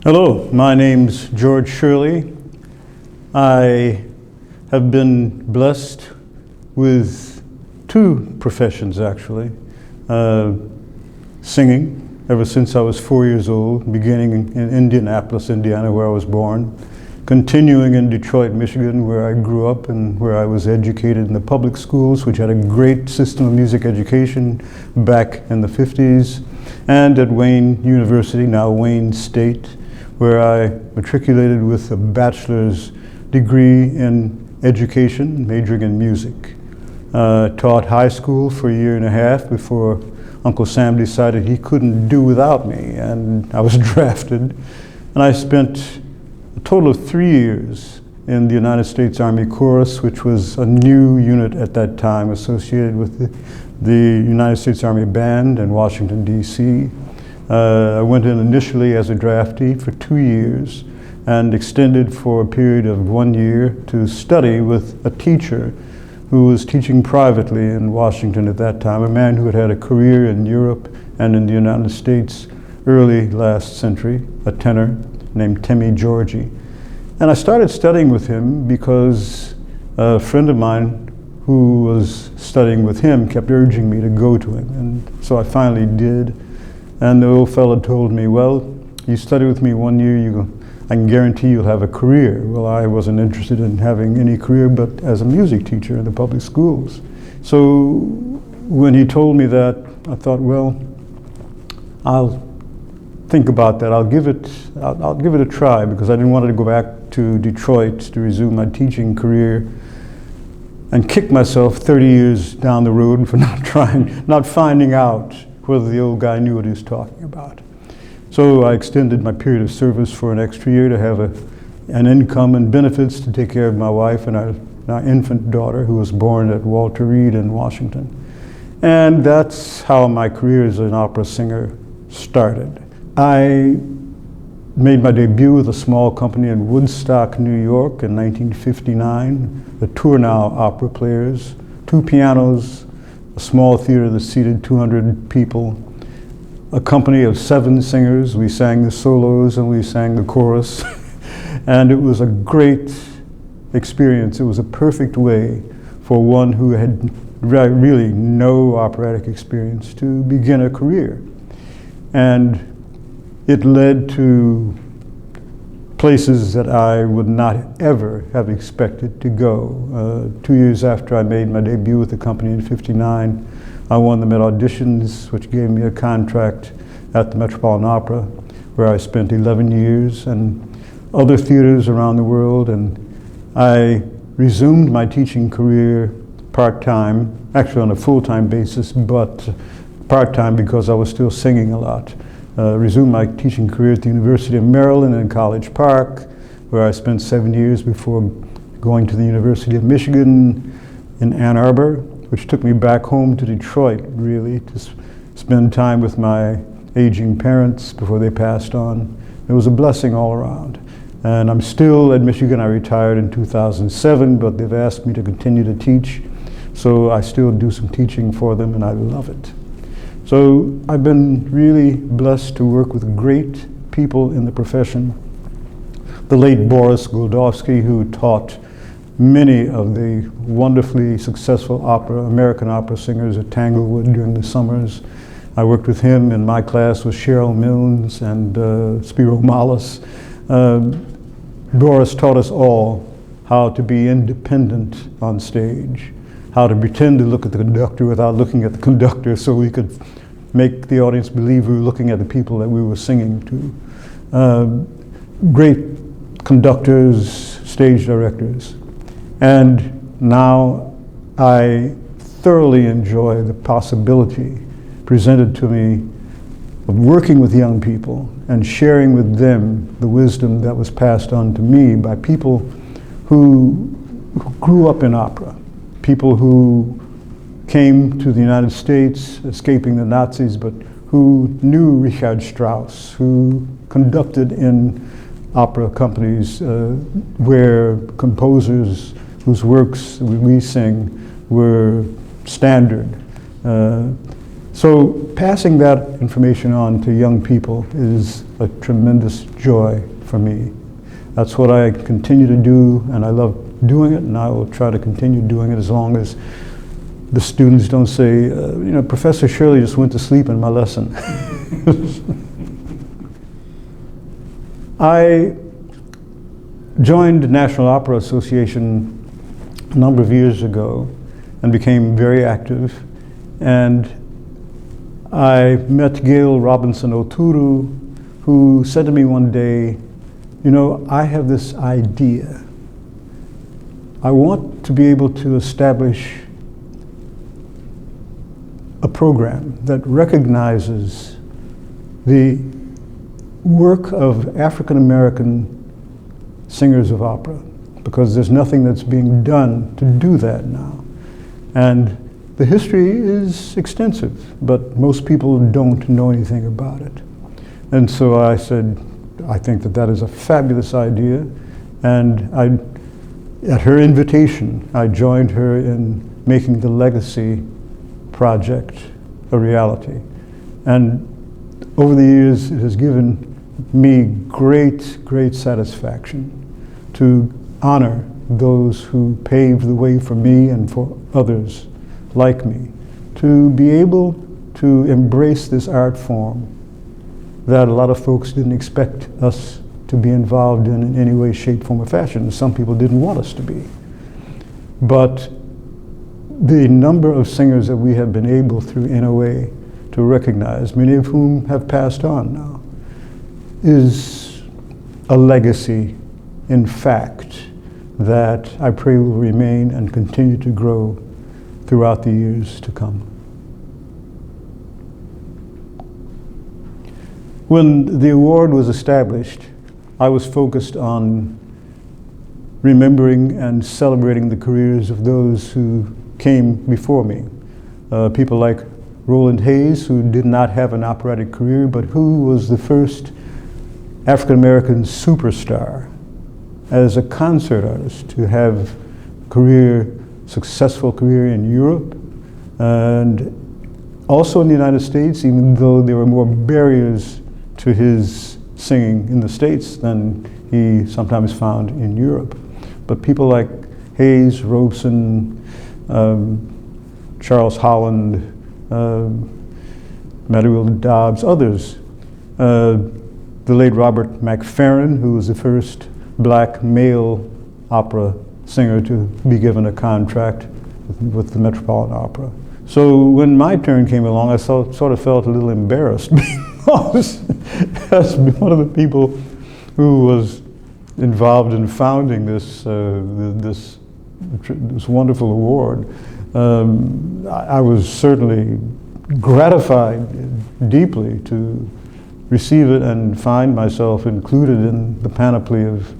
Hello, my name's George Shirley. I have been blessed with two professions, actually. Singing, ever since I was 4 years old, beginning in Indianapolis, Indiana, where I was born, continuing in Detroit, Michigan, where I grew up and where I was educated in the public schools, which had a great system of music education back in the 50s, and at Wayne University, now Wayne State, where I matriculated with a bachelor's degree in education, majoring in music. Taught high school for a year and a half before Uncle Sam decided he couldn't do without me, and I was drafted. And I spent a total of 3 years in the United States Army Chorus, which was a new unit at that time associated with the United States Army Band in Washington, D.C. I went in initially as a draftee for 2 years and extended for a period of 1 year to study with a teacher who was teaching privately in Washington at that time, a man who had had a career in Europe and in the United States early last century, a tenor named Timmy Georgie. And I started studying with him because a friend of mine who was studying with him kept urging me to go to him, and so I finally did. And the old fellow told me, well, you study with me 1 year, I can guarantee you'll have a career. Well, I wasn't interested in having any career but as a music teacher in the public schools. So when he told me that, I thought, well, I'll think about that. I'll give it a try, because I didn't want to go back to Detroit to resume my teaching career and kick myself 30 years down the road for not finding out whether the old guy knew what he was talking about. So I extended my period of service for an extra year to have an income and benefits to take care of my wife and our infant daughter, who was born at Walter Reed in Washington. And that's how my career as an opera singer started. I made my debut with a small company in Woodstock, New York in 1959, the Tournau Opera Players, 2 pianos, a small theater that seated 200 people, a company of 7 singers. We sang the solos and we sang the chorus. And it was a great experience. It was a perfect way for one who had really no operatic experience to begin a career. And it led to places that I would not ever have expected to go. 2 years after I made my debut with the company in '59, I won the Met auditions, which gave me a contract at the Metropolitan Opera, where I spent 11 years, and other theaters around the world. And I resumed my teaching career part-time, actually on a full-time basis, but part-time because I was still singing a lot. Resumed my teaching career at the University of Maryland in College Park, where I spent 7 years before going to the University of Michigan in Ann Arbor, which took me back home to Detroit, really, to spend time with my aging parents before they passed on. It was a blessing all around. And I'm still at Michigan. I retired in 2007, but they've asked me to continue to teach, so I still do some teaching for them, and I love it. So I've been really blessed to work with great people in the profession. The late Boris Goldovsky, who taught many of the wonderfully successful American opera singers at Tanglewood during the summers. I worked with him in my class with Cheryl Milnes and Spiro Malas. Boris taught us all how to be independent on stage, how to pretend to look at the conductor without looking at the conductor, so we could make the audience believe we were looking at the people that we were singing to. Great conductors, stage directors. And now I thoroughly enjoy the possibility presented to me of working with young people and sharing with them the wisdom that was passed on to me by people who grew up in opera, people who came to the United States escaping the Nazis, but who knew Richard Strauss, who conducted in opera companies where composers whose works we sing were standard. So passing that information on to young people is a tremendous joy for me. That's what I continue to do, and I love doing it, and I will try to continue doing it as long as the students don't say, you know, Professor Shirley just went to sleep in my lesson. I joined the National Opera Association a number of years ago and became very active, and I met Gail Robinson Oturu, who said to me one day, you know, I have this idea. I want to be able to establish a program that recognizes the work of African American singers of opera, because there's nothing that's being done to do that now. And the history is extensive, but most people don't know anything about it. And so I said, I think that that is a fabulous idea, and at her invitation, I joined her in making the Legacy project a reality. And over the years, it has given me great satisfaction to honor those who paved the way for me and for others like me, to be able to embrace this art form that a lot of folks didn't expect us to be involved in any way, shape, form, or fashion. Some people didn't want us to be. But the number of singers that we have been able through NOA to recognize, many of whom have passed on now, is a legacy, in fact, that I pray will remain and continue to grow throughout the years to come. When the award was established, I was focused on remembering and celebrating the careers of those who came before me. People like Roland Hayes, who did not have an operatic career, but who was the first African-American superstar as a concert artist to have successful career in Europe and also in the United States, even though there were more barriers to his singing in the States than he sometimes found in Europe. But people like Hayes, Robeson, Charles Holland, Manuel Dobbs, others. The late Robert McFerrin, who was the first black male opera singer to be given a contract with the Metropolitan Opera. So when my turn came along, I sort of felt a little embarrassed because as one of the people who was involved in founding this wonderful award, I was certainly gratified deeply to receive it and find myself included in the panoply of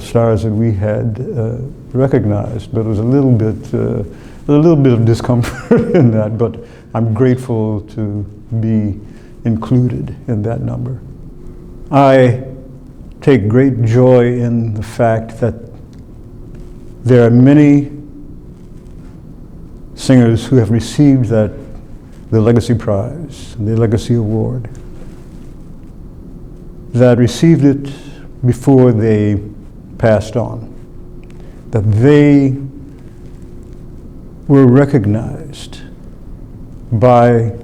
stars that we had recognized. But it was a little bit of discomfort in that, but I'm grateful to be included in that number. I take great joy in the fact that there are many singers who have received the Legacy Prize, the Legacy Award, that received it before they passed on, that they were recognized by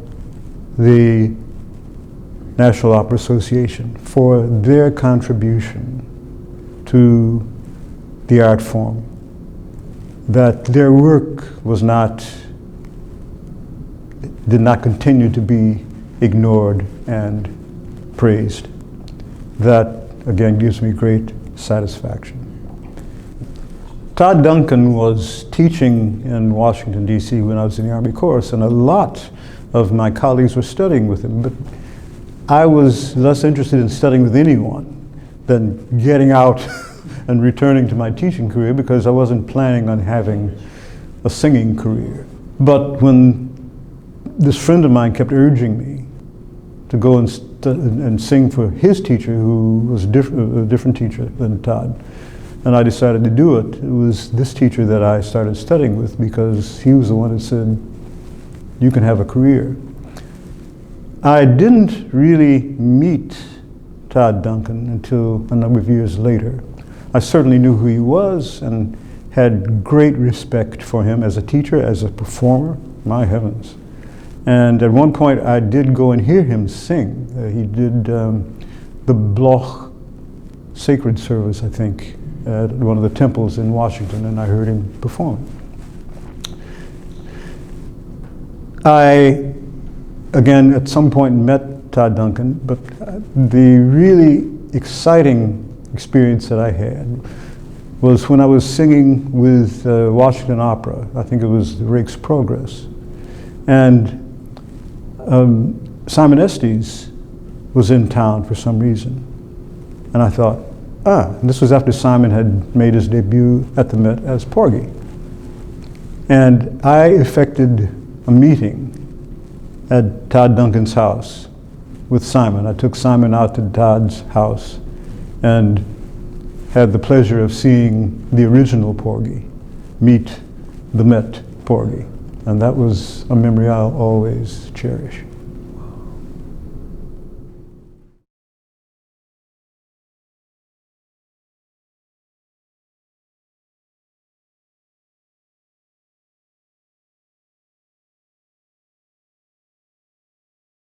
the National Opera Association for their contribution to the art form, that their work did not continue to be ignored and praised. That, again, gives me great satisfaction. Todd Duncan was teaching in Washington, D.C. when I was in the Army Corps, and a lot of my colleagues were studying with him, but I was less interested in studying with anyone than getting out and returning to my teaching career, because I wasn't planning on having a singing career. But when this friend of mine kept urging me to go and sing for his teacher, who was a different teacher than Todd, and I decided to do it. It was this teacher that I started studying with, because he was the one that said, you can have a career. I didn't really meet Todd Duncan until a number of years later. I certainly knew who he was and had great respect for him as a teacher, as a performer, my heavens. And at one point I did go and hear him sing. He did the Bloch sacred service, I think, at one of the temples in Washington, and I heard him perform. I, again, at some point met Todd Duncan, but the really exciting experience that I had was when I was singing with Washington Opera. I think it was the Rake's Progress. And Simon Estes was in town for some reason. And I thought, and this was after Simon had made his debut at the Met as Porgy. And I effected a meeting at Todd Duncan's house with Simon. I took Simon out to Todd's house and had the pleasure of seeing the original Porgy meet the Met Porgy. And that was a memory I'll always cherish.